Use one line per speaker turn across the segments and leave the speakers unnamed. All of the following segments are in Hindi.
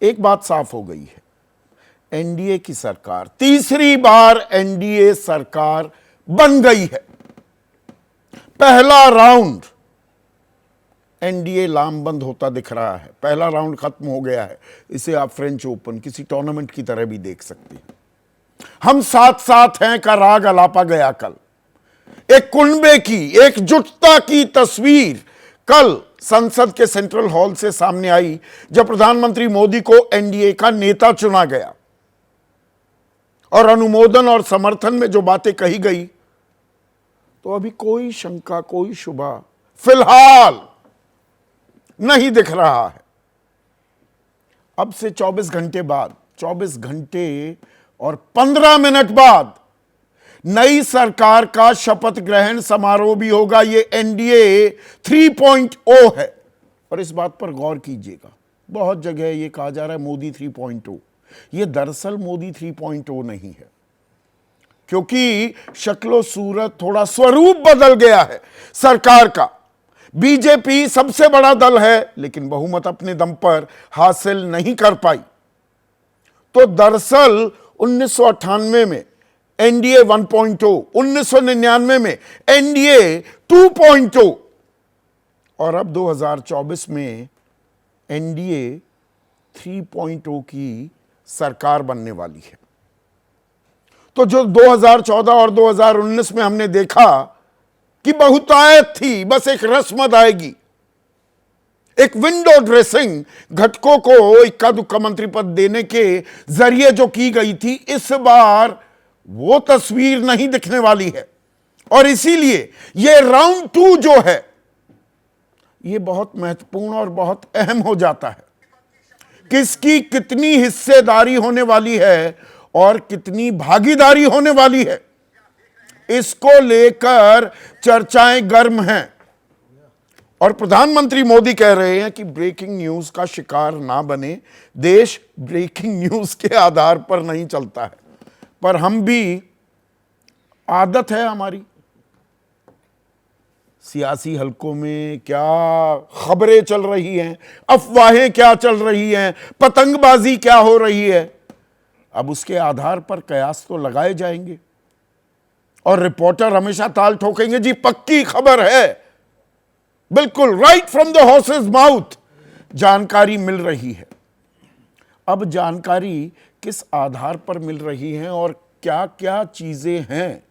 एक बात साफ हो गई है, एनडीए की सरकार तीसरी बार एनडीए सरकार बन गई है। पहला राउंड एनडीए लामबंद होता दिख रहा है, पहला राउंड खत्म हो गया है। इसे आप फ्रेंच ओपन किसी टूर्नामेंट की तरह भी देख सकते हैं। हम साथ साथ हैं का राग अलापा गया कल। एक कुनबे की, एकजुटता की तस्वीर कल संसद के सेंट्रल हॉल से सामने आई जब प्रधानमंत्री मोदी को एनडीए का नेता चुना गया और अनुमोदन और समर्थन में जो बातें कही गई, तो अभी कोई शंका, कोई शुबा फिलहाल नहीं दिख रहा है। अब से 24 घंटे बाद, 24 घंटे और 15 मिनट बाद नई सरकार का शपथ ग्रहण समारोह भी होगा। ये एनडीए 3.0 है और इस बात पर गौर कीजिएगा, बहुत जगह ये कहा जा रहा है मोदी 3.0। ये दरअसल मोदी 3.0 नहीं है, क्योंकि शक्लो सूरत, थोड़ा स्वरूप बदल गया है सरकार का। बीजेपी सबसे बड़ा दल है लेकिन बहुमत अपने दम पर हासिल नहीं कर पाई। तो दरअसल 1998 में एनडीए 1.0, 1999 में एनडीए 2.0 और अब 2024 में एनडीए 3.0 की सरकार बनने वाली है। तो जो 2014 और 2019 में हमने देखा कि बहुतायत थी, बस एक रस्म अदायगी, एक विंडो ड्रेसिंग, घटकों को इक्का दुक्का मंत्री पद देने के जरिए जो की गई थी, इस बार वो तस्वीर नहीं दिखने वाली है। और इसीलिए ये राउंड 2 जो है, ये बहुत महत्वपूर्ण और बहुत अहम हो जाता है। किसकी कितनी हिस्सेदारी होने वाली है और कितनी भागीदारी होने वाली है, इसको लेकर चर्चाएं गर्म हैं। और प्रधानमंत्री मोदी कह रहे हैं कि ब्रेकिंग न्यूज का शिकार ना बने, देश ब्रेकिंग न्यूज के आधार पर नहीं चलता है। पर हम भी, आदत है हमारी, सियासी हलकों में क्या खबरें चल रही हैं, अफवाहें क्या चल रही हैं, पतंगबाजी क्या हो रही है, अब उसके आधार पर कयास तो लगाए जाएंगे और रिपोर्टर हमेशा ताल ठोकेंगे, जी पक्की खबर है, बिल्कुल right from the horses mouth जानकारी मिल रही है। अब जानकारी किस आधार पर मिल रही है और क्या क्या चीजें हैं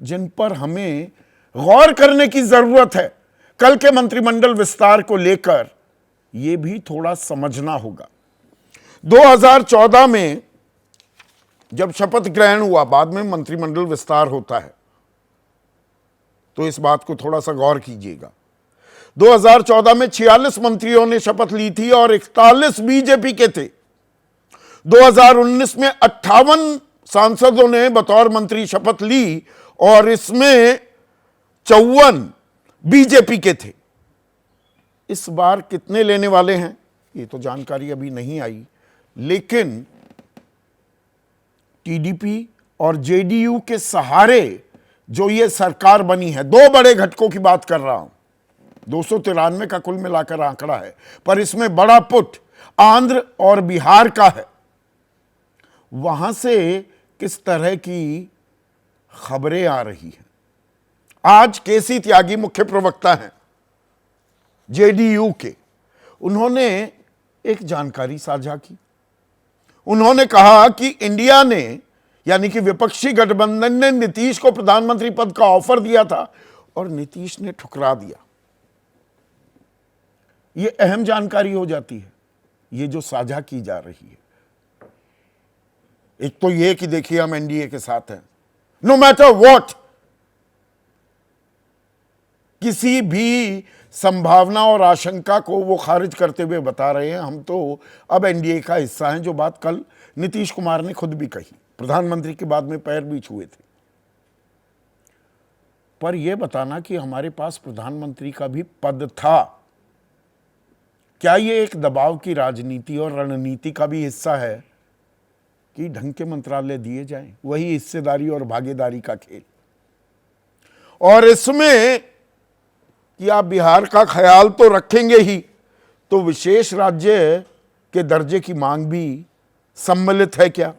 जिन पर हमें गौर करने की जरूरत है, कल के मंत्रिमंडल विस्तार को लेकर यह भी थोड़ा समझना होगा। 2014 में जब शपथ ग्रहण हुआ, बाद में मंत्रिमंडल विस्तार होता है, तो इस बात को थोड़ा सा गौर कीजिएगा। 2014 में 46 मंत्रियों ने शपथ ली थी और 41 बीजेपी के थे। 2019 में 58 सांसदों ने बतौर मंत्री शपथ ली और इसमें 54 बीजेपी के थे। इस बार कितने लेने वाले हैं ये तो जानकारी अभी नहीं आई, लेकिन टीडीपी और जेडीयू के सहारे जो ये सरकार बनी है, दो बड़े घटकों की बात कर रहा हूं, 293 का कुल मिलाकर आंकड़ा है, पर इसमें बड़ा पुट आंध्र और बिहार का है। वहां से किस तरह की खबरें आ रही हैं। आज केसी त्यागी मुख्य प्रवक्ता हैं जेडीयू के, उन्होंने एक जानकारी साझा की। उन्होंने कहा कि इंडिया ने, यानी कि विपक्षी गठबंधन ने नीतीश को प्रधानमंत्री पद का ऑफर दिया था और नीतीश ने ठुकरा दिया। यह अहम जानकारी हो जाती है, ये जो साझा की जा रही है। एक तो यह कि देखिए हम एनडीए के साथ हैं, नो मैटर व्हाट, किसी भी संभावना और आशंका को वो खारिज करते हुए बता रहे हैं हम तो अब एनडीए का हिस्सा हैं, जो बात कल नीतीश कुमार ने खुद भी कही, प्रधानमंत्री के बाद में पैर भी छुए थे। पर यह बताना कि हमारे पास प्रधानमंत्री का भी पद था, क्या यह एक दबाव की राजनीति और रणनीति का भी हिस्सा है कि ढंग के मंत्रालय दिए जाएं, वही हिस्सेदारी और भागीदारी का खेल। और इसमें कि आप बिहार का ख्याल तो रखेंगे ही, तो विशेष राज्य के दर्जे की मांग भी सम्मिलित है क्या?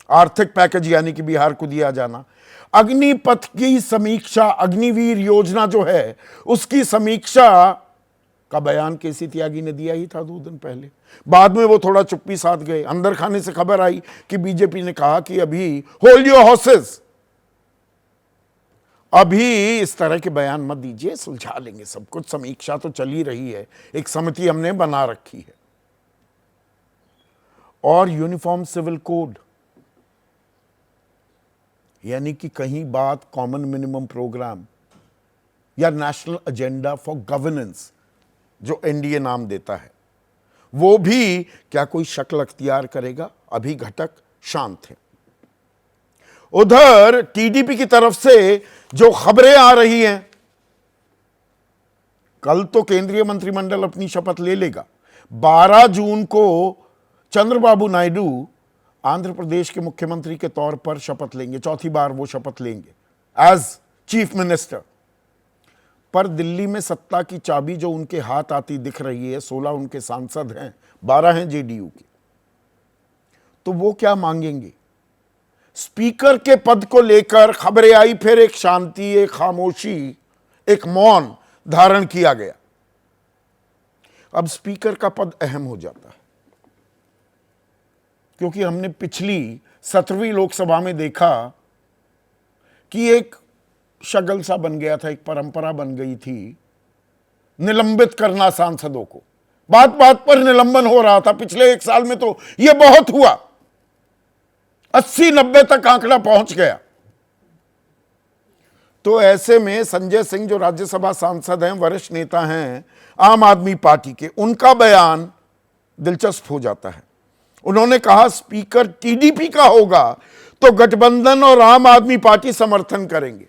आर्थिक पैकेज यानी कि बिहार को दिया जाना, अग्निपथ की समीक्षा, अग्निवीर योजना जो है उसकी समीक्षा का बयान केसी त्यागी ने दिया ही था 2 दिन पहले। बाद में वो थोड़ा चुप्पी साध गए। अंदर खाने से खबर आई कि बीजेपी ने कहा कि अभी होल्ड योर हॉर्सेस, अभी इस तरह के बयान मत दीजिए, सुलझा लेंगे सब कुछ, समीक्षा तो चल ही रही है, एक समिति हमने बना रखी है। और यूनिफॉर्म सिविल कोड यानी कि कहीं बात कॉमन मिनिमम प्रोग्राम या नेशनल एजेंडा फॉर गवर्नेंस जो एनडीए नाम देता है, वो भी क्या कोई शक्ल अख्तियार करेगा? अभी घटक शांत है। उधर टीडीपी की तरफ से जो खबरें आ रही हैं, कल तो केंद्रीय मंत्रिमंडल अपनी शपथ ले लेगा। 12 जून को चंद्रबाबू नायडू आंध्र प्रदेश के मुख्यमंत्री के तौर पर शपथ लेंगे, चौथी बार वो शपथ लेंगे एज चीफ मिनिस्टर। पर दिल्ली में सत्ता की चाबी जो उनके हाथ आती दिख रही है, 16 उनके सांसद हैं, 12 हैं जेडीयू के, तो वो क्या मांगेंगे? स्पीकर के पद को लेकर खबरें आई, फिर एक शांति, एक खामोशी, एक मौन धारण किया गया। अब स्पीकर का पद अहम हो जाता है, क्योंकि हमने पिछली 17वीं लोकसभा में देखा कि एक शगल सा बन गया था, एक परंपरा बन गई थी निलंबित करना सांसदों को। बात बात पर निलंबन हो रहा था। पिछले 1 साल में तो यह बहुत हुआ, 80-90 तक आंकड़ा पहुंच गया। तो ऐसे में संजय सिंह जो राज्यसभा सांसद हैं, वरिष्ठ नेता हैं आम आदमी पार्टी के, उनका बयान दिलचस्प हो जाता है। उन्होंने कहा स्पीकर टीडीपी का होगा तो गठबंधन और आम आदमी पार्टी समर्थन करेंगे।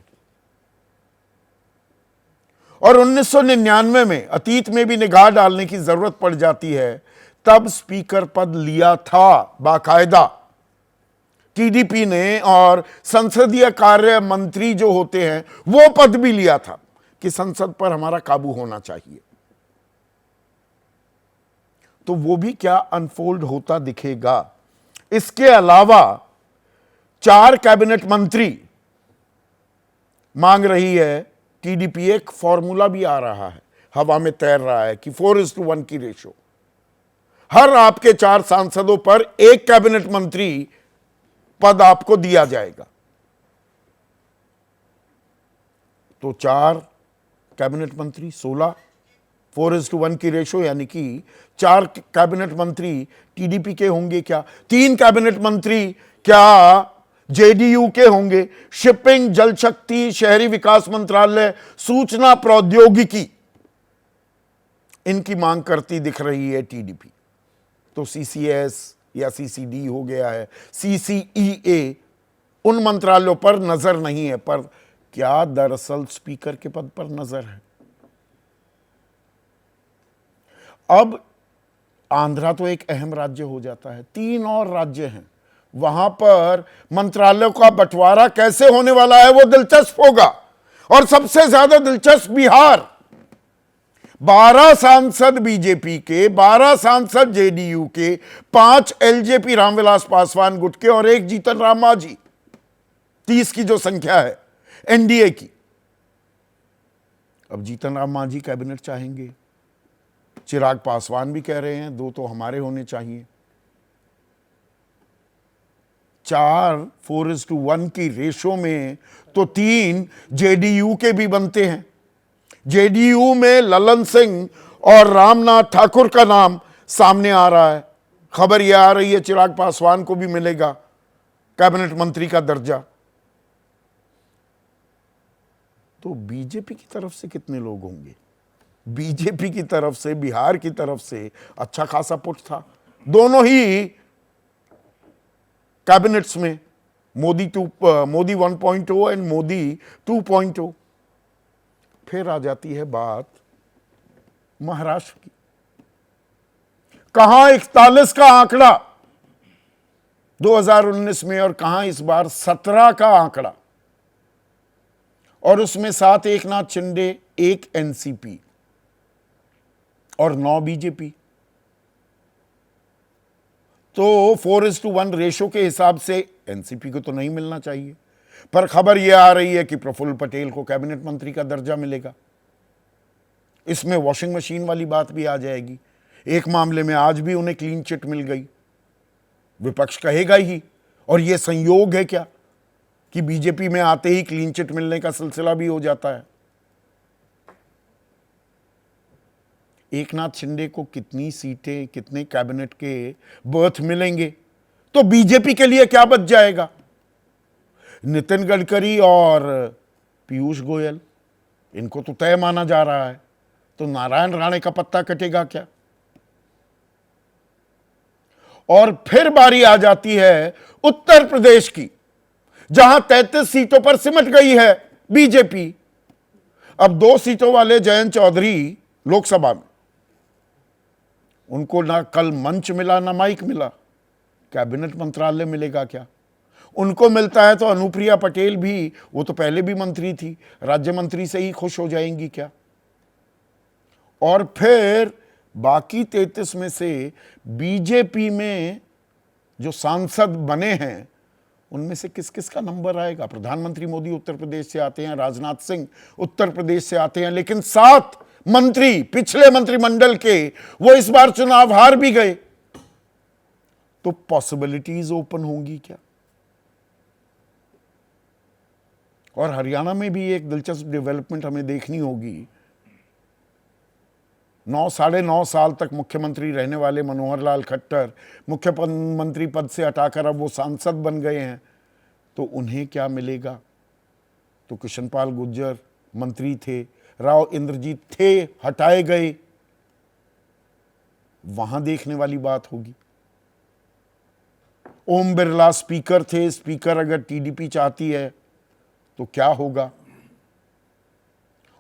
और 1999 में, अतीत में भी निगाह डालने की जरूरत पड़ जाती है, तब स्पीकर पद लिया था बाकायदा टीडीपी ने, और संसदीय कार्य मंत्री जो होते हैं वो पद भी लिया था कि संसद पर हमारा काबू होना चाहिए। तो वो भी क्या अनफोल्ड होता दिखेगा। इसके अलावा 4 कैबिनेट मंत्री मांग रही है टीडीपी। एक फॉर्मूला भी आ रहा है, हवा में तैर रहा है कि 4:1 की रेशो, हर आपके 4 सांसदों पर एक कैबिनेट मंत्री पद आपको दिया जाएगा। तो 4 कैबिनेट मंत्री 16, 4:1 की रेशो, यानी कि 4 कैबिनेट मंत्री टीडीपी के होंगे क्या? 3 कैबिनेट मंत्री क्या जेडीयू के होंगे? शिपिंग, जल शक्ति, शहरी विकास मंत्रालय, सूचना प्रौद्योगिकी, इनकी मांग करती दिख रही है टीडीपी। तो सीसीएस या सीसीडी हो गया है, सीसीईए, उन मंत्रालयों पर नजर नहीं है। पर क्या दरअसल स्पीकर के पद पर नजर है? अब आंध्रा तो एक अहम राज्य हो जाता है, 3 और राज्य हैं, वहां पर मंत्रालयों का बंटवारा कैसे होने वाला है वो दिलचस्प होगा। और सबसे ज्यादा दिलचस्प बिहार, 12 सांसद बीजेपी के, 12 सांसद जेडीयू के, 5 एलजेपी रामविलास पासवान गुट के और 1 जीतन राम मांझी, 30 की जो संख्या है एनडीए की। अब जीतन राम मांझी कैबिनेट चाहेंगे, चिराग पासवान भी कह रहे हैं 2 तो हमारे होने चाहिए। 4:1 की रेशो में तो 3 जेडीयू के भी बनते हैं। जेडीयू में ललन सिंह और रामनाथ ठाकुर का नाम सामने आ रहा है। खबर यह आ रही है चिराग पासवान को भी मिलेगा कैबिनेट मंत्री का दर्जा। तो बीजेपी की तरफ से कितने लोग होंगे? बीजेपी की तरफ से, बिहार की तरफ से अच्छा खासा पुट था दोनों ही कैबिनेट्स में, मोदी 1.0 एंड मोदी 2.0। फिर आ जाती है बात महाराष्ट्र की। कहां 41 का आंकड़ा 2019 में और कहां इस बार 17 का आंकड़ा, और उसमें 7 एकनाथ शिंदे, 1 एनसीपी और 9 बीजेपी। तो 4:1 रेशो के हिसाब से एनसीपी को तो नहीं मिलना चाहिए, पर खबर यह आ रही है कि प्रफुल्ल पटेल को कैबिनेट मंत्री का दर्जा मिलेगा। इसमें वॉशिंग मशीन वाली बात भी आ जाएगी। एक मामले में आज भी उन्हें क्लीन चिट मिल गई, विपक्ष कहेगा ही। और यह संयोग है क्या कि बीजेपी में आते ही क्लीन चिट मिलने का सिलसिला भी हो जाता है। एकनाथ शिंदे को कितनी सीटें, कितने कैबिनेट के बर्थ मिलेंगे, तो बीजेपी के लिए क्या बच जाएगा। नितिन गडकरी और पीयूष गोयल, इनको तो तय माना जा रहा है, तो नारायण राणे का पत्ता कटेगा क्या। और फिर बारी आ जाती है उत्तर प्रदेश की, जहां 33 सीटों पर सिमट गई है बीजेपी। अब 2 सीटों वाले जयंत चौधरी लोकसभा में, उनको ना कल मंच मिला ना माइक मिला, कैबिनेट मंत्रालय मिलेगा क्या। उनको मिलता है तो अनुप्रिया पटेल भी, वो तो पहले भी मंत्री थी, राज्य मंत्री से ही खुश हो जाएंगी क्या। और फिर बाकी 33 में से बीजेपी में जो सांसद बने हैं, उनमें से किस किस का नंबर आएगा। प्रधानमंत्री मोदी उत्तर प्रदेश से आते हैं, राजनाथ सिंह उत्तर प्रदेश से आते हैं, लेकिन 7 मंत्री पिछले मंत्रिमंडल के वो इस बार चुनाव हार भी गए, तो पॉसिबिलिटीज ओपन होंगी क्या। और हरियाणा में भी एक दिलचस्प डेवलपमेंट हमें देखनी होगी। 9 9.5 साल तक मुख्यमंत्री रहने वाले मनोहर लाल खट्टर मुख्यमंत्री पद से हटाकर अब वो सांसद बन गए हैं, तो उन्हें क्या मिलेगा। तो कृष्णपाल गुर्जर मंत्री थे, राव इंद्रजीत थे, हटाए गए, वहां देखने वाली बात होगी। ओम बिरला स्पीकर थे, स्पीकर अगर टीडीपी चाहती है तो क्या होगा।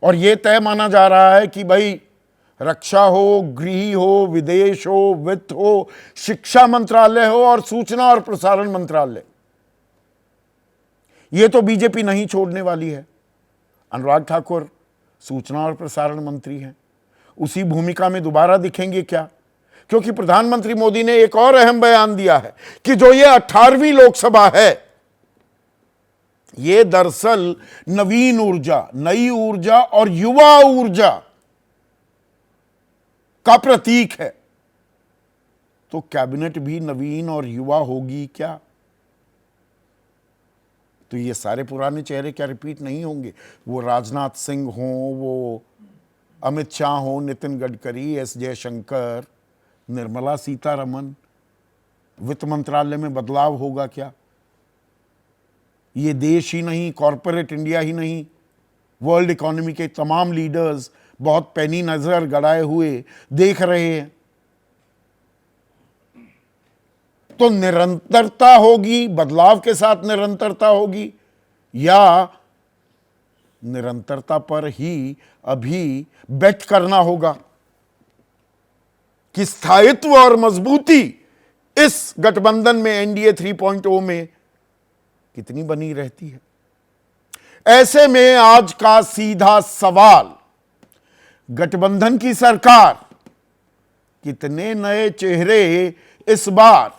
और यह तय माना जा रहा है कि भाई रक्षा हो, गृह हो, विदेश हो, वित्त हो, शिक्षा मंत्रालय हो और सूचना और प्रसारण मंत्रालय, यह तो बीजेपी नहीं छोड़ने वाली है। अनुराग ठाकुर सूचना और प्रसारण मंत्री हैं, उसी भूमिका में दोबारा दिखेंगे क्या। क्योंकि प्रधानमंत्री मोदी ने एक और अहम बयान दिया है कि जो ये 18वीं लोकसभा है, ये दरअसल नवीन ऊर्जा, नई ऊर्जा और युवा ऊर्जा का प्रतीक है। तो कैबिनेट भी नवीन और युवा होगी क्या। तो ये सारे पुराने चेहरे क्या रिपीट नहीं होंगे। वो राजनाथ सिंह हो, वो अमित शाह हो, नितिन गडकरी, एस जयशंकर, निर्मला सीतारमन, वित्त मंत्रालय में बदलाव होगा क्या। ये देश ही नहीं, कॉरपोरेट इंडिया ही नहीं, वर्ल्ड इकोनॉमी के तमाम लीडर्स बहुत पैनी नजर गड़ाए हुए देख रहे हैं। तो निरंतरता होगी, बदलाव के साथ निरंतरता होगी, या निरंतरता पर ही अभी बेट करना होगा कि स्थायित्व और मजबूती इस गठबंधन में, एनडीए 3.0 में कितनी बनी रहती है। ऐसे में आज का सीधा सवाल, गठबंधन की सरकार कितने नए चेहरे इस बार,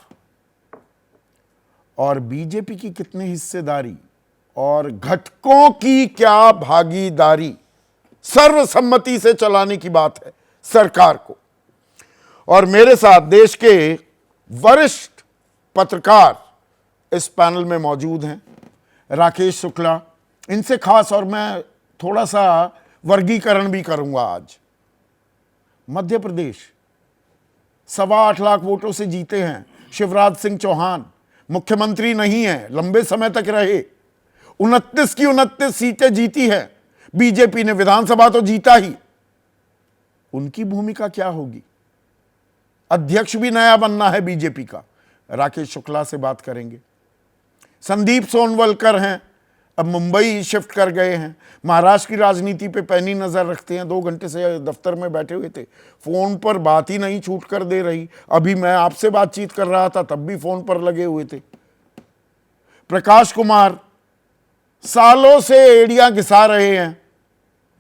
और बीजेपी की कितनी हिस्सेदारी और घटकों की क्या भागीदारी, सर्वसम्मति से चलाने की बात है सरकार को। और मेरे साथ देश के वरिष्ठ पत्रकार इस पैनल में मौजूद हैं, राकेश शुक्ला, इनसे खास और मैं थोड़ा सा वर्गीकरण भी करूंगा आज। मध्य प्रदेश 8.25 लाख वोटों से जीते हैं शिवराज सिंह चौहान, मुख्यमंत्री नहीं है, लंबे समय तक रहे, 29 की 29 सीटें जीती हैं बीजेपी ने, विधानसभा तो जीता ही। उनकी भूमिका क्या होगी। अध्यक्ष भी नया बनना है बीजेपी का, राकेश शुक्ला से बात करेंगे। संदीप सोनवलकर हैं, अब मुंबई शिफ्ट कर गए हैं, महाराष्ट्र की राजनीति पे पैनी नजर रखते हैं। 2 घंटे से दफ्तर में बैठे हुए थे, फोन पर बात ही नहीं छूट कर दे रही। अभी मैं आपसे बातचीत कर रहा था तब भी फोन पर लगे हुए थे। प्रकाश कुमार सालों से एड़ियां घिसा रहे हैं,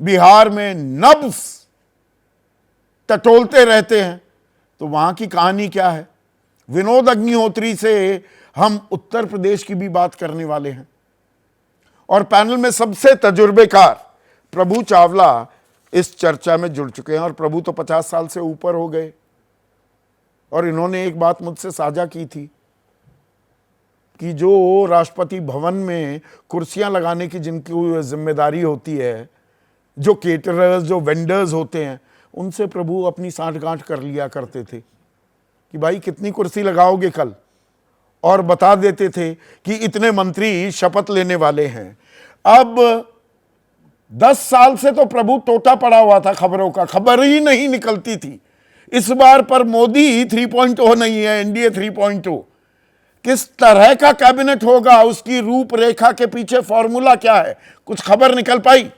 बिहार में नब्ज टटोलते रहते हैं, तो वहां की कहानी क्या है। विनोद अग्निहोत्री से हम उत्तर प्रदेश की भी बात करने वाले हैं। और पैनल में सबसे तजुर्बेकार प्रभु चावला इस चर्चा में जुड़ चुके हैं, और प्रभु तो 50 साल से ऊपर हो गए। और इन्होंने एक बात मुझसे साझा की थी कि जो राष्ट्रपति भवन में कुर्सियां लगाने की जिनकी जिम्मेदारी होती है, जो केटरर्स, जो वेंडर्स होते हैं, उनसे प्रभु अपनी साठगांठ कर लिया करते थे कि भाई कितनी कुर्सी लगाओगे कल, और बता देते थे कि इतने मंत्री शपथ लेने वाले हैं। अब 10 साल से तो प्रभु टोटा पड़ा हुआ था खबरों का, खबर ही नहीं निकलती थी। इस बार पर मोदी 3.0 नहीं है, एनडीए 3.0। किस तरह का कैबिनेट होगा, उसकी रूपरेखा के पीछे फॉर्मूला क्या है, कुछ खबर निकल पाई?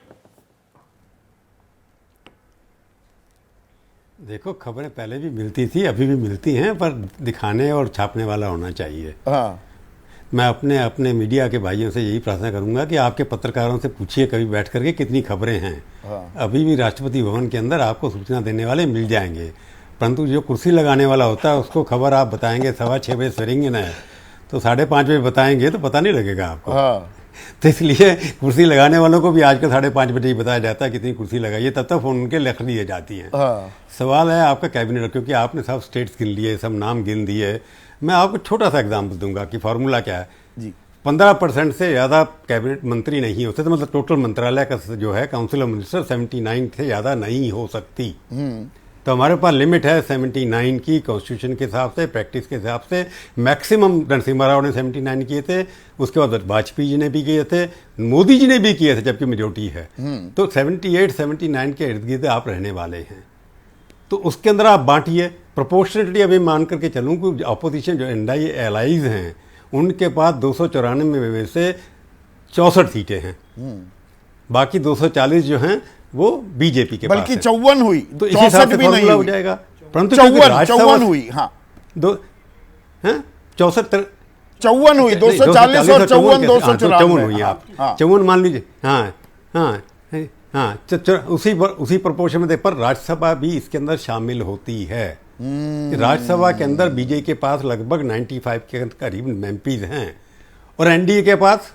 देखो, खबरें पहले भी मिलती थी, अभी भी मिलती हैं, पर दिखाने और छापने वाला होना चाहिए।
हाँ।
मैं अपने मीडिया के भाइयों से यही प्रार्थना करूंगा कि आपके पत्रकारों से पूछिए कभी बैठ करके कितनी खबरें हैं।
हाँ।
अभी भी राष्ट्रपति भवन के अंदर आपको सूचना देने वाले मिल जाएंगे, परंतु जो कुर्सी लगाने वाला होता है उसको खबर आप बताएंगे 6:15 बजे सवेरेंगे ना, तो 5:30 बजे बताएंगे तो पता नहीं लगेगा आपको।
हाँ।
तो इसलिए कुर्सी लगाने वालों को भी आजकल 5:30 बजे ही बताया जाता है कितनी कुर्सी लगाइए, तब तक फोन उनके लिख दी जाती हैं।
हाँ।
सवाल है आपका कैबिनेट, क्योंकि आपने सब स्टेट्स गिन लिए, सब नाम गिन दिए। मैं आपको छोटा सा एग्जाम्पल दूंगा कि फार्मूला क्या है
जी।
15% से ज़्यादा कैबिनेट मंत्री नहीं होते, तो मतलब टोटल मंत्रालय का जो है काउंसिल ऑफ मिनिस्टर 79 से ज़्यादा नहीं हो सकती। तो हमारे पास लिमिट है 79 की, कॉन्स्टिट्यूशन के हिसाब से, प्रैक्टिस के हिसाब से। मैक्सिमम नरसिम्हा राव ने 79 किए थे, उसके बाद वाजपेयी जी ने भी किए थे, मोदी जी ने भी किए थे, जबकि मेजोरिटी है। तो 78, 79 के इर्द गिर्द आप रहने वाले हैं, तो उसके अंदर आप बांटिए प्रोपोर्शनली। अभी मान करके चलूँ कि अपोजिशन जो इंडिया एलाइज हैं उनके पास 294 में से 64 सीटें हैं, बाकी 240 जो हैं वो बीजेपी के पास,
बल्कि 54 हुई,
तो इसी हिसाब से फॉर्मूला हो जाएगा। परंतु
54 हुई। हाँ, 54 हुई, 240 और 54 254
हुई। आप 54 मान लीजिए। हाँ हाँ हाँ, उसी प्रोपोर्शन में। पर राज्यसभा भी इसके अंदर शामिल होती है। राज्यसभा के अंदर बीजेपी के पास लगभग 95 के करीब एमपीज हैं, और एनडीए के पास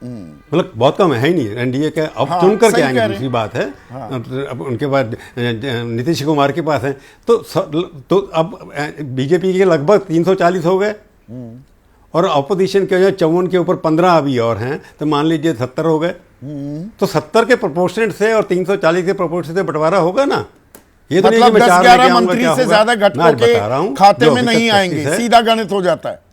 मतलब बहुत कम है ही नहीं एनडीए के। अब
हाँ,
चुन करके आएंगे, दूसरी बात है। हाँ। अब उनके बाद नीतीश कुमार के पास है, तो अब बीजेपी के लगभग 340 हो गए, और अपोजिशन के 54 के ऊपर 15 अभी और हैं, तो मान लीजिए 70 हो गए। तो 70 के प्रोपोर्शनेट से और 340 के प्रोपोर्शनेट से बंटवारा होगा ना। ये तो
मतलब 10-11 मंत्री से ज्यादा घटकों के खाते में नहीं आएंगे, सीधा गणित हो जाता है।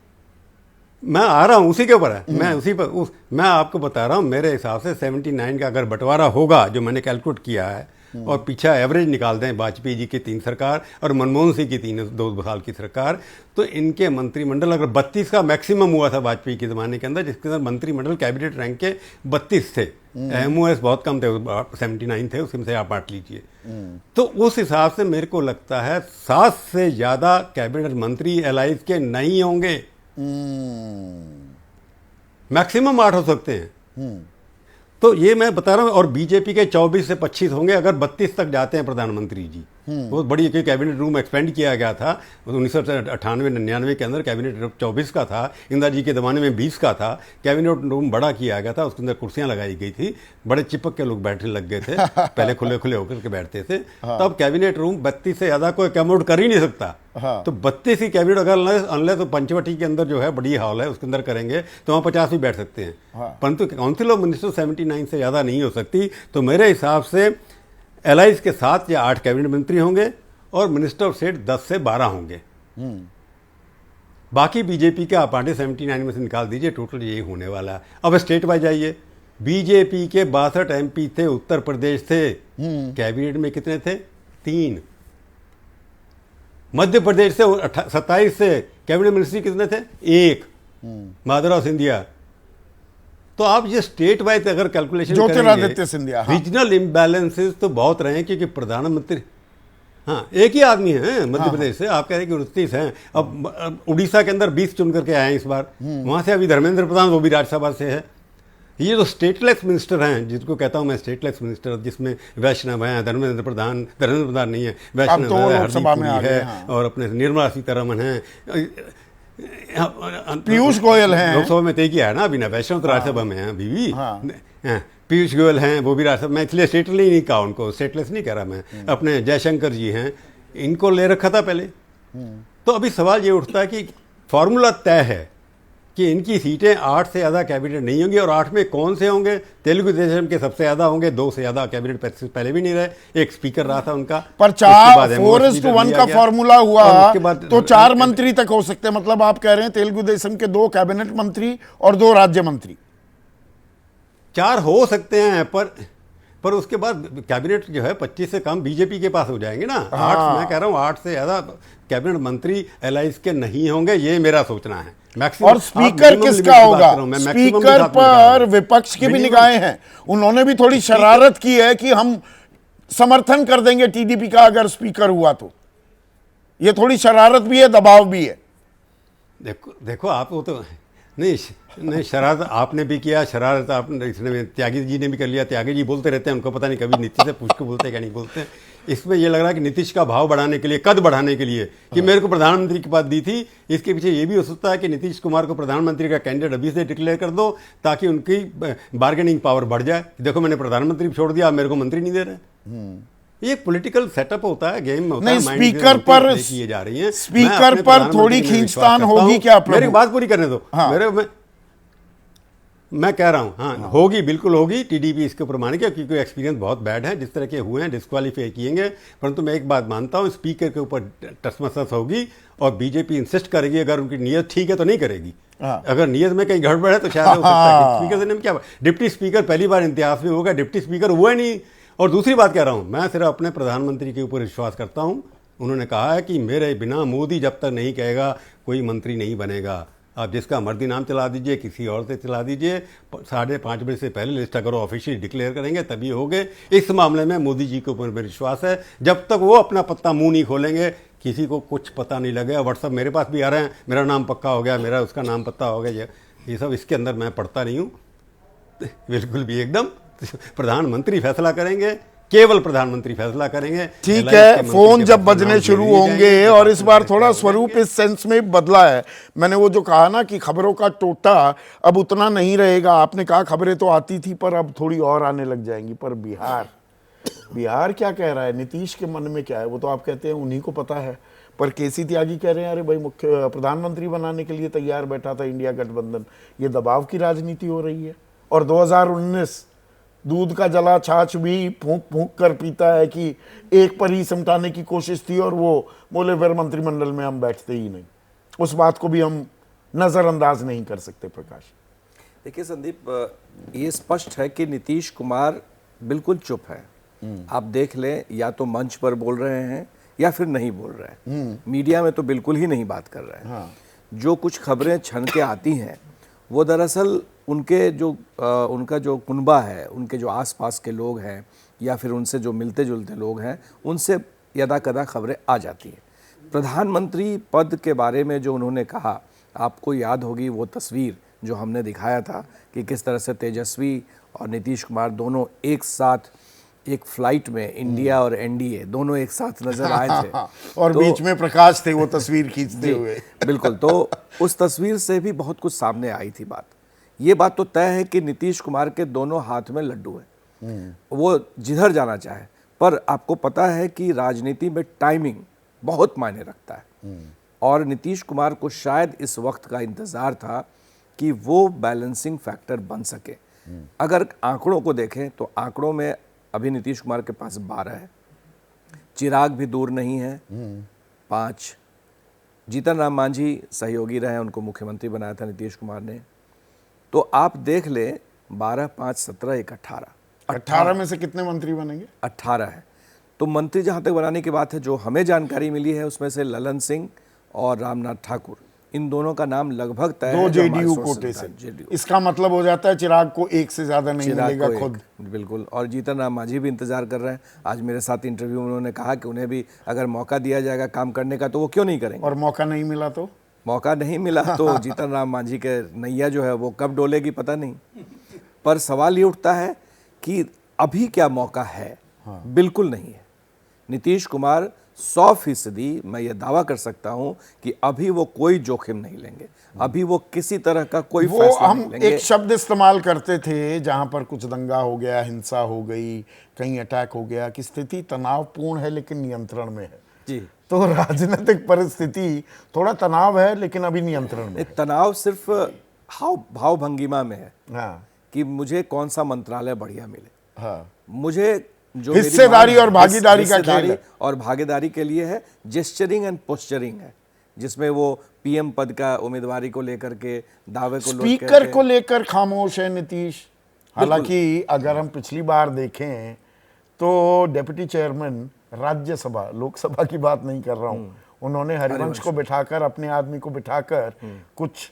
मैं आ रहा हूं उसी के ऊपर है। मैं आपको बता रहा हूं, मेरे हिसाब से 79 का अगर बंटवारा होगा, जो मैंने कैलकुलेट किया है, और पीछा एवरेज निकाल दें वाजपेयी जी की 3 सरकार और मनमोहन सिंह की 2 साल की सरकार, तो इनके मंत्रिमंडल अगर 32 का मैक्सिमम हुआ था वाजपेयी के ज़माने के अंदर, जिसके अंदर मंत्रिमंडल कैबिनेट रैंक के 32 थे, एमओएस बहुत कम थे, 79 थे, उसमें से आप बांट लीजिए। तो उस हिसाब से मेरे को लगता है 7 से ज़्यादा कैबिनेट मंत्री एलाइज के नहीं होंगे, मैक्सिमम 8 हो सकते हैं। तो ये मैं बता रहा हूँ। और बीजेपी के 24 से 25 होंगे अगर 32 तक जाते हैं प्रधानमंत्री जी। बहुत बड़ी एक कैबिनेट रूम एक्सपेंड किया गया था 1998-99 के अंदर। कैबिनेट रूम 24 का था, इंदिरा जी के ज़माने में 20 का था। कैबिनेट रूम बड़ा किया गया था, उसके अंदर कुर्सियाँ लगाई गई थी, बड़े चिपक के लोग बैठने लग गए थे, पहले खुले खुले होकर के बैठते थे। तब कैबिनेट रूम 32 से ज़्यादा कोई अकोमोडेट कर ही नहीं सकता। तो 32 ही कैबिनेट अगर अनलेस तो पंचवटी के अंदर जो है बड़ी हॉल है, उसके अंदर करेंगे तो वहाँ 50 भी बैठ सकते हैं, परंतु काउंसिल ऑफ मिनिस्टर 79 से ज़्यादा नहीं हो सकती। तो मेरे हिसाब से एलाइज के 7 या 8 कैबिनेट मंत्री होंगे, और मिनिस्टर ऑफ स्टेट 10 से 12 होंगे। बाकी बीजेपी के आप 79 में से निकाल दीजिए, टोटल यही होने वाला है। अब स्टेट वाइज जाइए, बीजेपी के 62 एमपी थे, उत्तर प्रदेश थे, कैबिनेट में कितने थे? 3। मध्य प्रदेश से 27 से कैबिनेट मिनिस्ट्री कितने थे? 1, माधवराव सिंधिया। तो आप ये स्टेट वाइज अगर calculation
Jyotiraditya Scindia,
regional imbalances तो बहुत रहे हैं, क्योंकि प्रधानमंत्री एक ही आदमी है मध्य प्रदेश से। आप कह रहे हैं कि 29 हैं। अब उड़ीसा के अंदर 20 चुन करके आए हैं इस बार, वहां से अभी धर्मेंद्र प्रधान, वो भी राज्यसभा से है। ये जो स्टेटलेस मिनिस्टर हैं, जिसको कहता हूं मैं स्टेटलेस मिनिस्टर, जिसमें वैष्णव हैं, धर्मेंद्र प्रधान नहीं है, वैष्णव
तो
है,
लोकसभा
हरदीप
में
पुरी
आ गए,
है,
हाँ।
और अपने निर्मला सीतारमण हैं,
पीयूष गोयल हैं।
लोकसभा में तय किया है ना, अभी ना, वैष्णव तो राज्यसभा में है अभी भी। हाँ, पीयूष गोयल हैं, वो भी राज्यसभा में, इसलिए स्टेटली नहीं कहा उनको, स्टेटलेस नहीं कह रहा मैं। अपने जयशंकर जी हैं, इनको ले रखा था पहले। तो अभी सवाल ये उठता है कि फॉर्मूला तय है कि इनकी सीटें 8 से ज़्यादा कैबिनेट नहीं होंगी, और 8 में कौन से होंगे? तेलुगु देशम के सबसे ज़्यादा होंगे, 2 से ज़्यादा कैबिनेट पहले भी नहीं रहे, एक स्पीकर रहा था उनका।
पर 4:1 का फॉर्मूला हुआ, तो 4 मंत्री तक हो सकते हैं। मतलब आप कह रहे हैं तेलुगु देशम के 2 कैबिनेट मंत्री और 2 राज्य मंत्री,
4 हो सकते हैं, पर उसके बाद कैबिनेट जो है 25 से कम बीजेपी के पास हो जाएंगे ना। 8, मैं कह रहा हूँ 8 से ज़्यादा कैबिनेट मंत्री एलाइज के नहीं होंगे, ये मेरा सोचना है।
और स्पीकर किसका होगा? स्पीकर पर विपक्ष की भी निगाहें हैं। उन्होंने भी थोड़ी शरारत की है कि हम समर्थन कर देंगे टीडीपी का अगर स्पीकर हुआ तो। ये थोड़ी शरारत भी है, दबाव भी है।
देखो आप, वो तो नहीं, शरारत आपने भी किया, शरारत आपने, इसने त्यागी जी ने भी कर लिया। त्यागी जी बोलते रहते हैं, उनको पता नहीं कभी नीतीश से पूछ के बोलते हैं क्या नहीं बोलते हैं। इसमें ये लग रहा है कि नीतीश का भाव बढ़ाने के लिए, कद बढ़ाने के लिए, कि मेरे को प्रधानमंत्री की बात दी थी। इसके पीछे ये भी हो सकता है कि नीतीश कुमार को प्रधानमंत्री का कैंडिडेट अभी से डिक्लेयर कर दो, ताकि उनकी बार्गेनिंग पावर बढ़ जाए। देखो मैंने प्रधानमंत्री छोड़ दिया, आप मेरे को मंत्री नहीं दे रहे। ये पॉलिटिकल सेटअप होता है, गेम होता है।
स्पीकर पर
किए जा रही हैं,
स्पीकर पर थोड़ी खींचतान होगी क्या?
मेरी बात पूरी करने दो। मैं कह रहा हूँ, हाँ, होगी, बिल्कुल होगी। टीडीपी इसके ऊपर मानेगी, क्योंकि एक्सपीरियंस बहुत बैड है, जिस तरह के हुए हैं डिस्क्वालीफाई किएंगे। परंतु मैं एक बात मानता हूँ, स्पीकर के ऊपर टसमसस होगी, और बीजेपी इंसिस्ट करेगी। अगर उनकी नीयत ठीक है तो नहीं करेगी, अगर नीयत में कहीं गड़बड़ है तो शायद हो सकता है स्पीकर देने में क्या। डिप्टी स्पीकर पहली बार इतिहास में होगा, डिप्टी स्पीकर हुआ ही नहीं। और दूसरी बात कह रहा हूँ, मैं सिर्फ अपने प्रधानमंत्री के ऊपर विश्वास करता हूँ। उन्होंने कहा है कि मेरे बिना मोदी जब तक नहीं कहेगा कोई मंत्री नहीं बनेगा। आप जिसका मर्जी नाम चला दीजिए, किसी और से चला दीजिए, 5:30 बजे से पहले लिस्ट अगर ऑफिशियल डिक्लेयर करेंगे तभी होंगे। इस मामले में मोदी जी के ऊपर मेरा विश्वास है। जब तक वो अपना पत्ता मुंह नहीं खोलेंगे, किसी को कुछ पता नहीं लगेगा। व्हाट्सअप मेरे पास भी आ रहे हैं, मेरा नाम पक्का हो गया, मेरा उसका नाम पता हो गया, ये सब इसके अंदर मैं पढ़ता नहीं हूँ बिल्कुल भी। एकदम प्रधानमंत्री फैसला करेंगे, केवल प्रधानमंत्री फैसला करेंगे।
ठीक है, फोन जब बजने शुरू होंगे, और इस बार थोड़ा स्वरूप इस सेंस में बदला है। मैंने वो जो कहा ना कि खबरों का टोटा अब उतना नहीं रहेगा। आपने कहा खबरें तो आती थी, पर अब थोड़ी और आने लग जाएंगी। पर बिहार क्या कह रहा है, नीतीश के मन में क्या है, वो तो आप कहते हैं उन्हीं को पता है। पर केसी त्यागी कह रहे हैं अरे भाई मुख्य प्रधानमंत्री बनाने के लिए तैयार बैठा था इंडिया गठबंधन। ये दबाव की राजनीति हो रही है। और 2019 दूध का जला छाछ भी फूंक फूंक कर पीता है कि एक पर ही समटाने की कोशिश थी, और वो बोले फिर मंत्रिमंडल में हम बैठते ही नहीं। उस बात को भी हम नजरअंदाज नहीं कर सकते। प्रकाश,
देखिए संदीप, ये स्पष्ट है कि नीतीश कुमार बिल्कुल चुप है। आप देख लें, या तो मंच पर बोल रहे हैं या फिर नहीं बोल रहे हैं। मीडिया में तो बिल्कुल ही नहीं बात कर रहे हैं। हाँ। जो कुछ खबरें छन के आती हैं वो दरअसल उनके जो उनका जो कुनबा है, उनके जो आसपास के लोग हैं, या फिर उनसे जो मिलते जुलते लोग हैं, उनसे यदा कदा खबरें आ जाती हैं। प्रधानमंत्री पद के बारे में जो उन्होंने कहा, आपको याद होगी वो तस्वीर जो हमने दिखाया था कि किस तरह से तेजस्वी और नीतीश कुमार दोनों एक साथ एक फ्लाइट में, इंडिया और एनडीए दोनों एक साथ नजर आए थे।
और बीच में प्रकाश थे वो तस्वीर खींचते हुए।
बिल्कुल, तो उस तस्वीर से भी बहुत कुछ सामने आई थी बात। ये बात तो तय है कि नीतीश कुमार के दोनों हाथ में लड्डू है, वो जिधर जाना चाहे। पर आपको पता है कि राजनीति में टाइमिंग बहुत मायने रखता है, और नीतीश कुमार को शायद इस वक्त का इंतजार था कि वो बैलेंसिंग फैक्टर बन सके। अगर आंकड़ों को देखें तो आंकड़ों में अभी नीतीश कुमार के पास 12 है, चिराग भी दूर नहीं है 5, जीतन राम मांझी सहयोगी रहे, उनको मुख्यमंत्री बनाया था नीतीश कुमार ने। तो आप देख ले 12, 5, 17, 1, 18
में से कितने मंत्री बनेंगे?
18 है। तो मंत्री जहाँ तक बनाने की बात है, जो हमें जानकारी मिली है उसमें से ललन सिंह और रामनाथ ठाकुर, इन दोनों का नाम लगभग तय है।
2 जेडीयू कोटे से। इसका मतलब हो जाता है चिराग को एक से ज्यादा नहीं मिलेगा खुद।
बिल्कुल। और जीतन राम मांझी भी इंतजार कर रहे हैं। आज मेरे साथ इंटरव्यू में उन्होंने कहा कि उन्हें भी अगर मौका दिया जाएगा काम करने का तो वो क्यों नहीं करेंगे।
और मौका नहीं मिला तो?
मौका नहीं मिला तो जीतन राम मांझी के नैया जो है वो कब डोलेगी पता नहीं। पर सवाल ये उठता है कि अभी क्या मौका है? बिल्कुल नहीं है। नीतीश कुमार 100% मैं ये दावा कर सकता हूं कि अभी वो कोई जोखिम नहीं लेंगे, अभी वो किसी तरह का कोई
वो
फैसला
हम
नहीं लेंगे।
एक शब्द इस्तेमाल करते थे जहां पर कुछ दंगा हो गया, हिंसा हो गई, कहीं अटैक हो गया कि स्थिति तनावपूर्ण है लेकिन नियंत्रण में है।
जी,
तो राजनीतिक परिस्थिति थोड़ा तनाव है लेकिन अभी नियंत्रण में
ये
है।
तनाव सिर्फ भाव भंगिमा में है
हाँ
कि मुझे कौन सा मंत्रालय बढ़िया मिले,
हाँ,
मुझे जो मेरी
हिस्सेदारी
मांग है,
और भागीदारी का
हिस्सेदारी
खेल है।
और भागीदारी के लिए है, जेस्चरिंग एंड पोस्चरिंग है, जिसमें वो पीएम पद का उम्मीदवारी को लेकर के दावे को लोग
स्पीकर
कहते हैं।
को लेकर खामोश है नीतीश। हालांकि अगर हम पिछली बार देखें तो डेप्यूटी चेयरमैन राज्यसभा, लोकसभा की बात नहीं कर रहा हूं, उन्होंने हरिवंश को बिठाकर, अपने आदमी को बिठाकर कुछ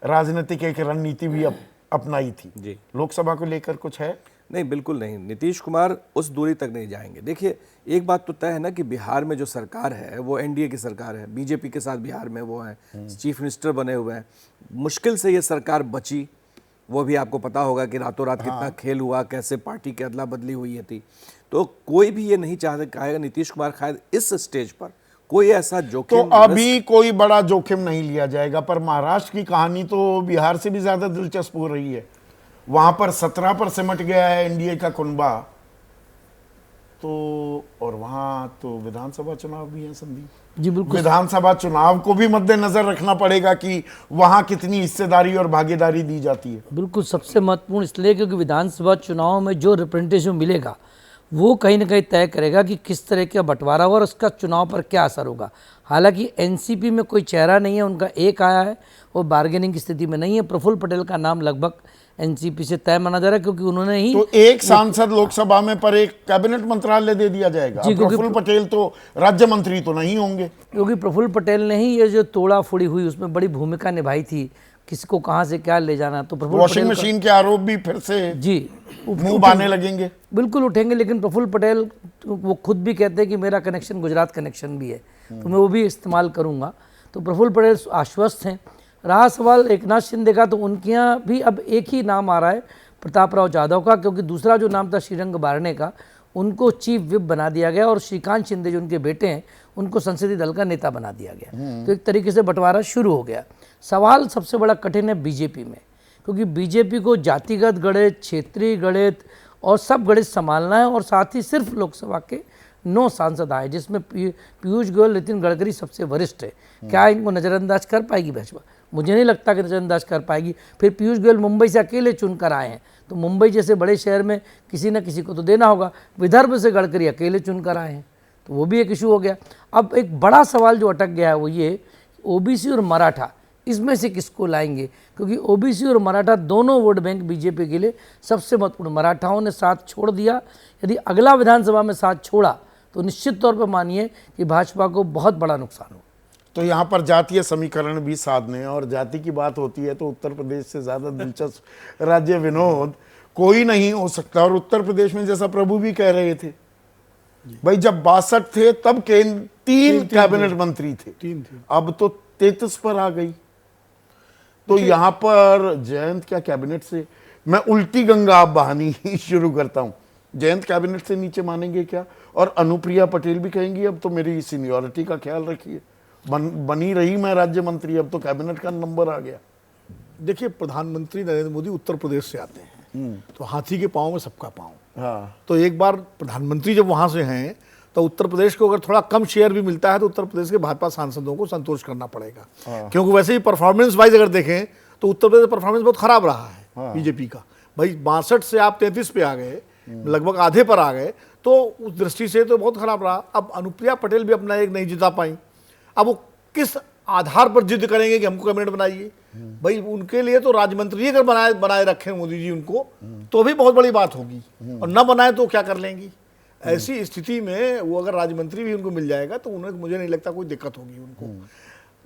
राजनीतिक एक रणनीति भी अपनाई थी।
जी।
लोकसभा को लेकर कुछ है?
नहीं, बिल्कुल नहीं। नीतीश कुमार उस दूरी तक नहीं जाएंगे। देखिए, एक बात तो तय है ना कि बिहार में जो सरकार है वो एनडीए की सरकार है, बीजेपी के साथ बिहार में वो हैं, चीफ मिनिस्टर बने हुए हैं। मुश्किल से ये सरकार बची, वो भी आपको पता होगा कि रातों रात कितना खेल हुआ, कैसे पार्टी की अदला बदली हुई थी। तो कोई भी ये नहीं चाहेगा नीतीश कुमार शायद इस स्टेज पर कोई ऐसा
तो
जोखिम
अभी कोई बड़ा जोखिम नहीं लिया जाएगा। पर महाराष्ट्र की कहानी तो बिहार से भी ज्यादा दिलचस्प हो रही है। वहां पर 17 पर सिमट गया है एनडीए का कुनबा, तो और वहां तो विधानसभा चुनाव भी है संदीप
जी बिल्कुल।
विधानसभा चुनाव को भी मद्देनजर रखना पड़ेगा कि वहां कितनी हिस्सेदारी और भागीदारी दी जाती है।
बिल्कुल, सबसे महत्वपूर्ण इसलिए क्योंकि विधानसभा चुनाव में जो रिप्रेजेंटेशन मिलेगा वो कहीं ना कहीं तय करेगा कि किस तरह का बंटवारा होगा और उसका चुनाव पर क्या असर होगा। हालांकि एनसीपी में कोई चेहरा नहीं है, उनका एक आया है, वो बार्गेनिंग की स्थिति में नहीं है। प्रफुल्ल पटेल का नाम लगभग एनसीपी से तय माना जा रहा है क्योंकि उन्होंने ही
तो एक सांसद लोकसभा में पर एक कैबिनेट मंत्रालय दे दिया जाएगा।
जी, क्योंकि
प्रफुल्ल पटेल तो राज्य मंत्री तो नहीं होंगे।
क्योंकि प्रफुल्ल पटेल ने ही ये जो तोड़ा फोड़ी हुई उसमें बड़ी भूमिका निभाई थी, किसको कहाँ से क्या ले जाना। तो प्रफुल्ल
वॉशिंग
पटेल
मशीन के आरोप भी फिर से
जी
मुंह बाने लगेंगे।
बिल्कुल उठेंगे, लेकिन प्रफुल्ल पटेल वो खुद भी कहते हैं कि मेरा कनेक्शन गुजरात कनेक्शन भी है, तो मैं वो भी इस्तेमाल करूंगा। तो प्रफुल्ल पटेल आश्वस्त हैं। रहा सवाल एकनाथ शिंदे का, तो उनके यहाँ भी अब एक ही नाम आ रहा है, प्रताप राव जाधव का, क्योंकि दूसरा जो नाम था श्रीरंग बारने का, उनको चीफ विप बना दिया गया और श्रीकांत शिंदे जो उनके बेटे हैं उनको संसदीय दल का नेता बना दिया गया। तो एक तरीके से बंटवारा शुरू हो गया। सवाल सबसे बड़ा कठिन है बीजेपी में, क्योंकि बीजेपी को जातिगत गणित, क्षेत्रीय गणित और सब गणित संभालना है, और साथ ही सिर्फ लोकसभा के 9 सांसद आए, जिसमें पीयूष गोयल, नितिन गडकरी सबसे वरिष्ठ है। क्या इनको नज़रअंदाज कर पाएगी भाजपा? मुझे नहीं लगता कि नज़रअंदाज कर पाएगी। फिर पीयूष गोयल मुंबई से अकेले चुनकर आए हैं, तो मुंबई जैसे बड़े शहर में किसी न किसी को तो देना होगा। विदर्भ से गडकरी अकेले चुनकर आए हैं, तो वो भी एक इशू हो गया। अब एक बड़ा सवाल जो अटक गया है वो ये, ओबीसी और मराठा, इसमें से किसको लाएंगे? क्योंकि ओबीसी और मराठा दोनों वोट बैंक बीजेपी के लिए सबसे महत्वपूर्ण। मराठाओं ने साथ छोड़ दिया, यदि अगला विधानसभा में साथ छोड़ा तो निश्चित तौर पर मानिए कि भाजपा को बहुत बड़ा नुकसान हो।
तो यहाँ पर जातीय समीकरण भी साधने हैं, और जाति की बात होती है तो उत्तर प्रदेश से ज्यादा दिलचस्प राज्य विनोद कोई नहीं हो सकता। और उत्तर प्रदेश में जैसा प्रभु भी कह रहे थे भाई, जब 62 थे तब तीन कैबिनेट मंत्री थे, अब तो 33 पर आ गई। तो यहाँ पर जयंत क्या कैबिनेट से, मैं उल्टी गंगा आप बहानी ही शुरू करता हूं, जयंत कैबिनेट से नीचे मानेंगे क्या? और अनुप्रिया पटेल भी कहेंगी अब तो मेरी सीनियरिटी का ख्याल रखिए, बनी रही मैं राज्य मंत्री, अब तो कैबिनेट का नंबर आ गया।
देखिए, प्रधानमंत्री नरेंद्र मोदी उत्तर प्रदेश से आते हैं, तो हाथी के पांव में सबका पांव।
हाँ,
तो एक बार प्रधानमंत्री जब वहां से हैं तो उत्तर प्रदेश को अगर थोड़ा कम शेयर भी मिलता है तो उत्तर प्रदेश के भाजपा सांसदों को संतोष करना पड़ेगा। क्योंकि वैसे ही परफॉर्मेंस वाइज अगर देखें तो उत्तर प्रदेश परफॉर्मेंस बहुत खराब रहा है बीजेपी का। भाई 62 से आप 33 पे आ गए, लगभग आधे पर आ गए, तो उस दृष्टि से तो बहुत खराब रहा। अब अनुप्रिया पटेल भी अपना एक नहीं जिता पाई, अब वो किस आधार पर जिद करेंगे कि हमको कैबिनेट बनाइए? भाई उनके लिए तो राज्य मंत्री अगर बनाए रखें मोदी जी उनको, तो भी बहुत बड़ी बात होगी, और न बनाए तो क्या कर लेंगी? ऐसी स्थिति में वो अगर राज्य मंत्री भी उनको मिल जाएगा तो उन्हें, मुझे नहीं लगता कोई दिक्कत होगी उनको।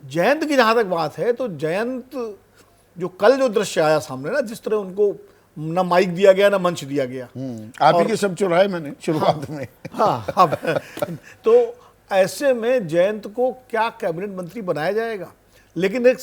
जयंत की जहां तक बात है, तो जयंत जो कल जो दृश्य आया सामने ना, जिस तरह उनको न माइक दिया गया ना मंच दिया गया,
आप ही के सब चुराए मैंने शुरुआत में।
हाँ, तो ऐसे में जयंत को क्या कैबिनेट मंत्री बनाया जाएगा? लेकिन एक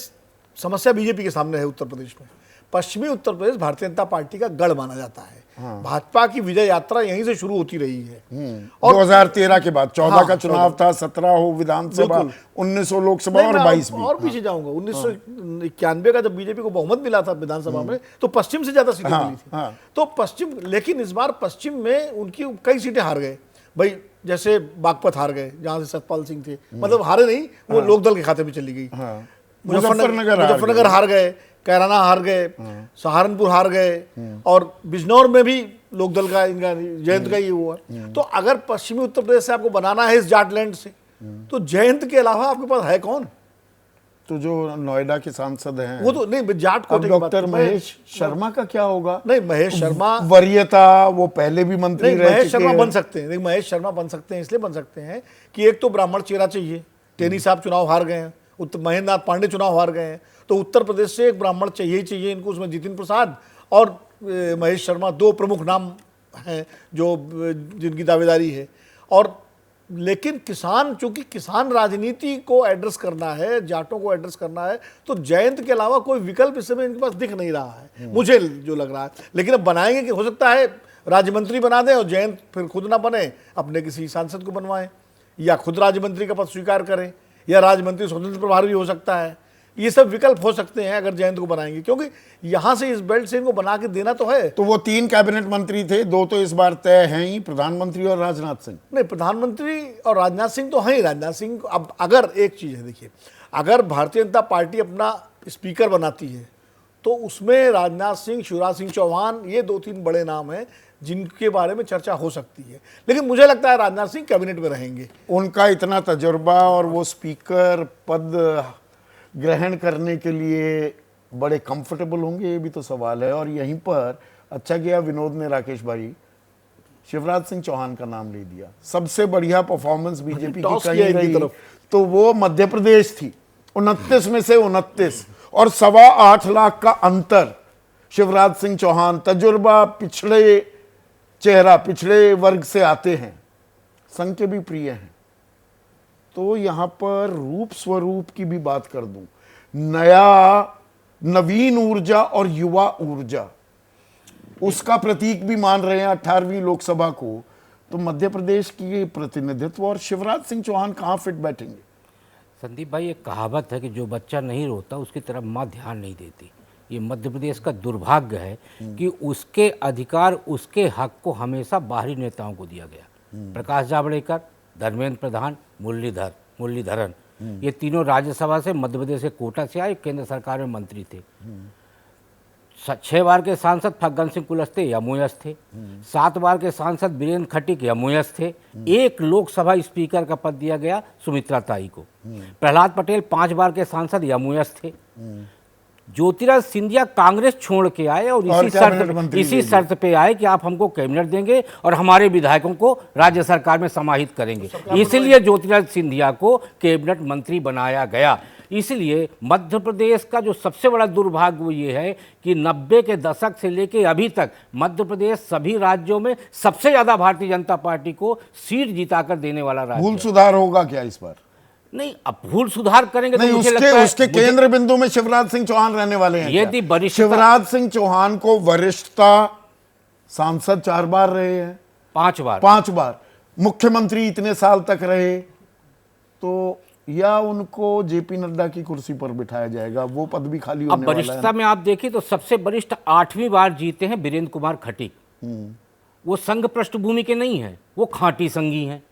समस्या बीजेपी के सामने है उत्तर प्रदेश में, पश्चिमी उत्तर प्रदेश भारतीय जनता पार्टी का गढ़ माना जाता है। भाजपा की विजय यात्रा यहीं से शुरू होती रही है।
और 2013 के बाद 14
हाँ,
का चुनाव था, 17 हो विधानसभा, 1900 लोकसभा और 22 भी।
और पीछे जाऊंगा, 1991 का जब बीजेपी को बहुमत मिला था विधानसभा में, तो पश्चिम से ज्यादा सीटें मिली थी। तो पश्चिम, लेकिन इस बार पश्चिम में उनकी कई सीटें हार गए भाई। जैसे बागपत हार गए, जहां से सतपाल सिंह थे, मतलब हारे नहीं, वो लोकदल के खाते में चली गई। मुजफ्फरनगर हार गए, कैराना हार गए, सहारनपुर हार गए, और बिजनौर में भी लोकदल का, इनका जयंत का ही हुआ। तो अगर पश्चिमी उत्तर प्रदेश से आपको बनाना है इस जाटलैंड से, तो जयंत के अलावा आपके पास है कौन?
तो जो नोएडा के सांसद हैं
वो तो नहीं, जाट को
डॉक्टर महेश शर्मा का क्या होगा?
नहीं, महेश शर्मा
वरीयता, वो पहले भी मंत्री रह चुके हैं।
महेश शर्मा बन सकते हैं। महेश शर्मा बन सकते हैं, इसलिए बन सकते हैं कि एक तो ब्राह्मण चेहरा चाहिए। टेनी साहब चुनाव हार गए हैं, महेंद्र नाथ पांडे चुनाव हार गए हैं, तो उत्तर प्रदेश से एक ब्राह्मण चाहिए ही चाहिए इनको। उसमें जितिन प्रसाद और महेश शर्मा दो प्रमुख नाम हैं जो जिनकी दावेदारी है। और लेकिन किसान, चूंकि किसान राजनीति को एड्रेस करना है, जाटों को एड्रेस करना है, तो जयंत के अलावा कोई विकल्प इस समय इनके पास दिख नहीं रहा है, मुझे जो लग रहा है। लेकिन अब बनाएंगे कि हो सकता है राज्य मंत्री बना दें और जयंत फिर खुद ना बने, अपने किसी सांसद को बनवाएं, या खुद राज्य मंत्री का पद स्वीकार करें, या राज्य मंत्री स्वतंत्र प्रभार भी हो सकता है। ये सब विकल्प हो सकते हैं अगर जयंत को बनाएंगे, क्योंकि यहां से इस बेल्ट से इनको बना के देना तो है।
तो वो 3 कैबिनेट मंत्री थे, 2 तो इस बार तय हैं ही, प्रधानमंत्री और राजनाथ सिंह।
नहीं, प्रधानमंत्री और राजनाथ सिंह तो हैं ही। राजनाथ सिंह, अब अगर एक चीज है, देखिए, अगर भारतीय जनता पार्टी अपना स्पीकर बनाती है तो उसमें राजनाथ सिंह, शिवराज सिंह चौहान, ये 2-3 बड़े नाम हैं जिनके बारे में चर्चा हो सकती है। लेकिन मुझे लगता है राजनाथ सिंह कैबिनेट में रहेंगे।
उनका इतना तजुर्बा और वो स्पीकर पद ग्रहण करने के लिए बड़े कंफर्टेबल होंगे, ये भी तो सवाल है। और यहीं पर अच्छा किया विनोद ने, राकेश भाई, शिवराज सिंह चौहान का नाम ले दिया। सबसे बढ़िया परफॉर्मेंस बीजेपी की कहीं रही तो वो मध्य प्रदेश थी। 29 में से 29 और 8.25 लाख का अंतर। शिवराज सिंह चौहान तजुर्बा, पिछड़े चेहरा, पिछड़े वर्ग से आते हैं, संघ के भी प्रिय हैं। तो यहां पर रूप स्वरूप की भी बात कर दूं, नया नवीन ऊर्जा और युवा ऊर्जा, उसका प्रतीक भी मान रहे हैं 18वीं लोकसभा को। तो मध्य प्रदेश की प्रतिनिधित्व और शिवराज सिंह चौहान कहां फिट बैठेंगे?
संदीप भाई, एक कहावत है कि जो बच्चा नहीं रोता उसकी तरफ माँ ध्यान नहीं देती। ये मध्य प्रदेश का दुर्भाग्य है कि उसके अधिकार, उसके हक को हमेशा बाहरी नेताओं को दिया गया। प्रकाश जावड़ेकर, धर्मेंद्र प्रधान, मुरलीधरन, ये तीनों राज्यसभा से मध्य प्रदेश के कोटा से आए, केंद्र सरकार में मंत्री थे। 6 बार के सांसद फग्गन सिंह कुलस्ते यमुयस थे। 7 बार के सांसद बीरेंद्र खटीक यमुयस थे। 1 लोकसभा स्पीकर का पद दिया गया सुमित्रा ताई को। प्रहलाद पटेल 5 बार के सांसद यमुयस थे। ज्योतिराज सिंधिया कांग्रेस छोड़ के आए और इसी शर्त पे आए कि आप हमको कैबिनेट देंगे और हमारे विधायकों को राज्य सरकार में समाहित करेंगे। इसलिए ज्योतिराज सिंधिया को कैबिनेट मंत्री बनाया गया। इसलिए मध्य प्रदेश का जो सबसे बड़ा दुर्भाग्य वो ये है कि 90 के दशक से लेके अभी तक मध्य प्रदेश सभी राज्यों में सबसे ज्यादा भारतीय जनता पार्टी को सीट जिताकर देने वाला राज्य।
भूल सुधार होगा क्या इस बार?
नहीं, अब भूल सुधार करेंगे
नहीं,
तो मुझे
उसके,
लगता है
उसके केंद्र बिंदु में शिवराज सिंह चौहान रहने वाले हैं।
यदि वरिष्ठता,
शिवराज सिंह चौहान को वरिष्ठता, सांसद 4 बार रहे हैं,
5 बार
मुख्यमंत्री इतने साल तक रहे, तो या उनको जेपी नड्डा की कुर्सी पर बिठाया जाएगा, वो पद भी खाली होने
अब
वाला है।
वरिष्ठता में आप देखिए तो सबसे वरिष्ठ 8वीं बार जीते हैं वीरेंद्र कुमार खटीक। वो संघ पृष्ठभूमि के नहीं है, वो खांटी संघी हैं।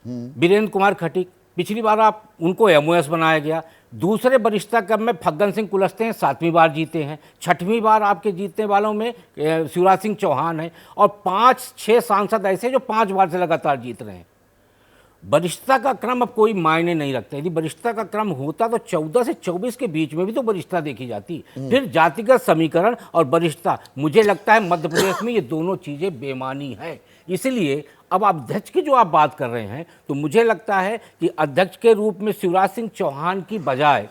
वीरेंद्र कुमार खटीक, पिछली बार आप उनको एमओएस बनाया गया। दूसरे वरिष्ठता क्रम में फग्गन सिंह कुलस्ते हैं, 7वीं बार जीते हैं। 6वीं बार आपके जीतने वालों में शिवराज सिंह चौहान है और 5-6 सांसद ऐसे जो 5 बार से लगातार जीत रहे हैं। वरिष्ठता का क्रम अब कोई मायने नहीं रखता। यदि वरिष्ठता का क्रम होता तो 14 से 24 के बीच में भी तो वरिष्ठता देखी जाती। फिर जातिगत समीकरण और वरिष्ठता, मुझे लगता है मध्य प्रदेश में ये दोनों चीज़ें बेमानी है। इसलिए अब अध्यक्ष की जो आप बात कर रहे हैं तो मुझे लगता है कि अध्यक्ष के रूप में शिवराज सिंह चौहान की बजाय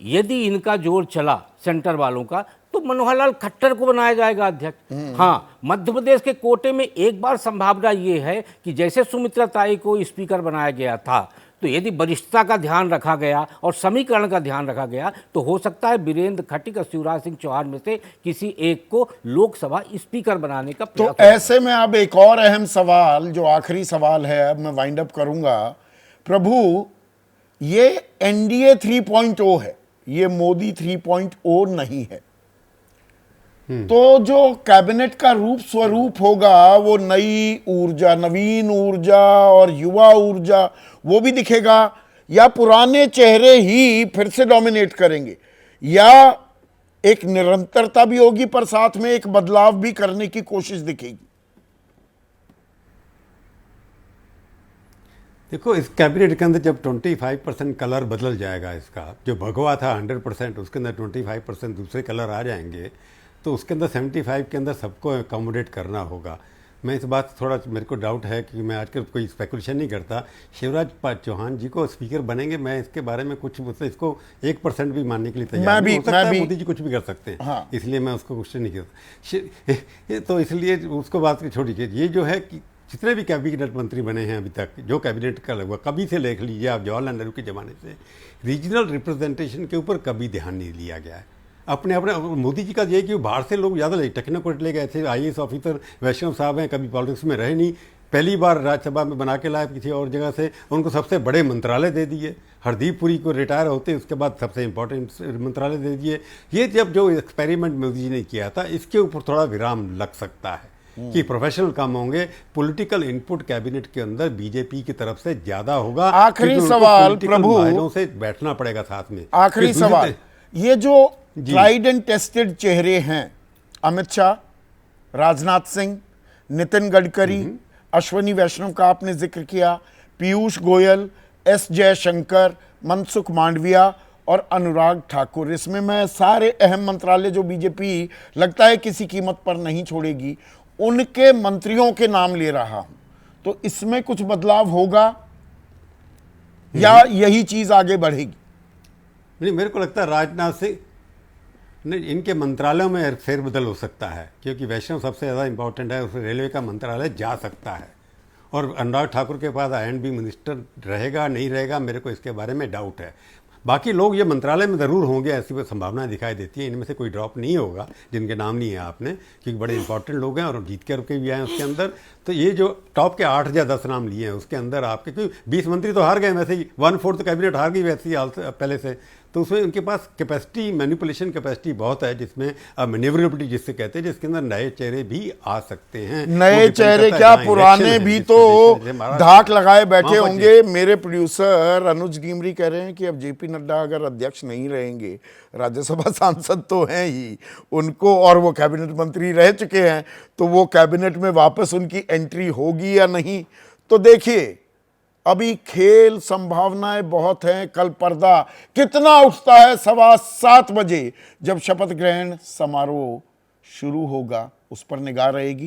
यदि इनका जोर चला सेंटर वालों का तो मनोहर लाल खट्टर को बनाया जाएगा अध्यक्ष। हाँ, मध्य प्रदेश के कोटे में एक बार संभावना ये है कि जैसे सुमित्रा ताई को स्पीकर बनाया गया था तो यदि वरिष्ठता का ध्यान रखा गया और समीकरण का ध्यान रखा गया तो हो सकता है वीरेंद्र खट्टिक और शिवराज सिंह चौहान में से किसी एक को लोकसभा स्पीकर बनाने का
तो
प्रयास
ऐसे में अब एक और अहम सवाल, जो आखिरी सवाल है, अब मैं वाइंड अप करूंगा। प्रभु, ये एनडीए 3.0 है, ये मोदी 3.0 नहीं है। तो जो कैबिनेट का रूप स्वरूप होगा वो नई ऊर्जा, नवीन ऊर्जा और युवा ऊर्जा, वो भी दिखेगा, या पुराने चेहरे ही फिर से डोमिनेट करेंगे, या एक निरंतरता भी होगी पर साथ में एक बदलाव भी करने की कोशिश दिखेगी?
देखो, इस कैबिनेट के अंदर जब 25% कलर बदल जाएगा, इसका जो भगवा था 100%, उसके अंदर 25% दूसरे कलर आ जाएंगे, तो उसके अंदर 75 के अंदर सबको अकोमोडेट करना होगा। मैं इस बात थोड़ा मेरे को डाउट है कि मैं आजकल कोई स्पेकुलेशन नहीं करता। शिवराज चौहान जी को स्पीकर बनेंगे, मैं इसके बारे में कुछ इसको 1% भी मानने के लिए तैयार नहीं। हो सकता है मोदी जी कुछ भी कर सकते हैं।
हाँ।
इसलिए मैं उसको क्वेश्चन नहीं करता। तो इसलिए उसको बात की छोड़िए। ये जो है कि जितने भी कैबिनेट मंत्री बने हैं अभी तक, जो कैबिनेट का लगभग कभी से देख लीजिए आप, जवाहरलाल नेहरू के ज़माने से रीजनल रिप्रेजेंटेशन के ऊपर कभी ध्यान नहीं दिया गया है। अपने मोदी जी का ये कि बाहर से लोग ज़्यादा टेक्नोक्रेट ले गए थे। IAS ऑफिसर वैष्णव साहब हैं, कभी पॉलिटिक्स में रहे नहीं, पहली बार राज्यसभा में बना के लाए किसी और जगह से, उनको सबसे बड़े मंत्रालय दे दिए। हरदीप पुरी को रिटायर होते उसके बाद सबसे इंपॉर्टेंट मंत्रालय दे दिए। ये जब जो एक्सपेरिमेंट मोदी जी ने किया था, इसके ऊपर थोड़ा विराम लग सकता है कि प्रोफेशनल कम होंगे, पॉलिटिकल इनपुट कैबिनेट के अंदर बीजेपी की तरफ से ज़्यादा होगा।
आखिरी सवाल प्रभु,
से बैठना पड़ेगा साथ में।
आखिरी सवाल, ये जो ट्राइड एंड टेस्टेड चेहरे हैं, अमित शाह, राजनाथ सिंह, नितिन गडकरी, अश्वनी वैष्णव का आपने जिक्र किया, पीयूष गोयल, एस जयशंकर, मनसुख मांडविया और अनुराग ठाकुर, इसमें मैं सारे अहम मंत्रालय जो बीजेपी लगता है किसी कीमत पर नहीं छोड़ेगी, उनके मंत्रियों के नाम ले रहा हूं। तो इसमें कुछ बदलाव होगा या यही चीज आगे बढ़ेगी?
नहीं, मेरे को लगता है राजनाथ सिंह नहीं, इनके मंत्रालयों में फेरबदल हो सकता है, क्योंकि वैष्णव सबसे ज़्यादा इंपॉर्टेंट है, उसमें रेलवे का मंत्रालय जा सकता है। और अनुराग ठाकुर के पास IND मिनिस्टर रहेगा नहीं रहेगा, मेरे को इसके बारे में डाउट है। बाकी लोग ये मंत्रालय में ज़रूर होंगे, ऐसी संभावना दिखाई देती है। इनमें से कोई ड्रॉप नहीं होगा जिनके नाम नहीं है आपने, क्योंकि बड़े इंपॉर्टेंट लोग हैं और जीत के रुके भी आए उसके अंदर। तो ये जो टॉप के 8 या 10 नाम लिए हैं उसके अंदर आपके, क्योंकि 20 मंत्री तो हार गए वैसे ही, 1/4 कैबिनेट हार गई वैसे ही पहले से। तो उसमें उनके पास कैपेसिटी, मैनिपुलेशन कैपेसिटी बहुत है, जिसमें मैन्यूवरेबिलिटी जिससे कहते हैं, जिसके अंदर नए चेहरे भी आ सकते हैं।
नए चेहरे क्या, पुराने भी तो धाक लगाए बैठे होंगे। मेरे प्रोड्यूसर अनुज गिमरी कह रहे हैं कि अब JP नड्डा अगर अध्यक्ष नहीं रहेंगे, राज्यसभा सांसद तो हैं ही उनको, और वो कैबिनेट मंत्री रह चुके हैं, तो वो कैबिनेट में वापस उनकी एंट्री होगी या नहीं? तो देखिए, अभी खेल, संभावनाएं बहुत हैं। कल पर्दा कितना उठता है 7:15 बजे, जब शपथ ग्रहण समारोह शुरू होगा, उस पर निगाह रहेगी।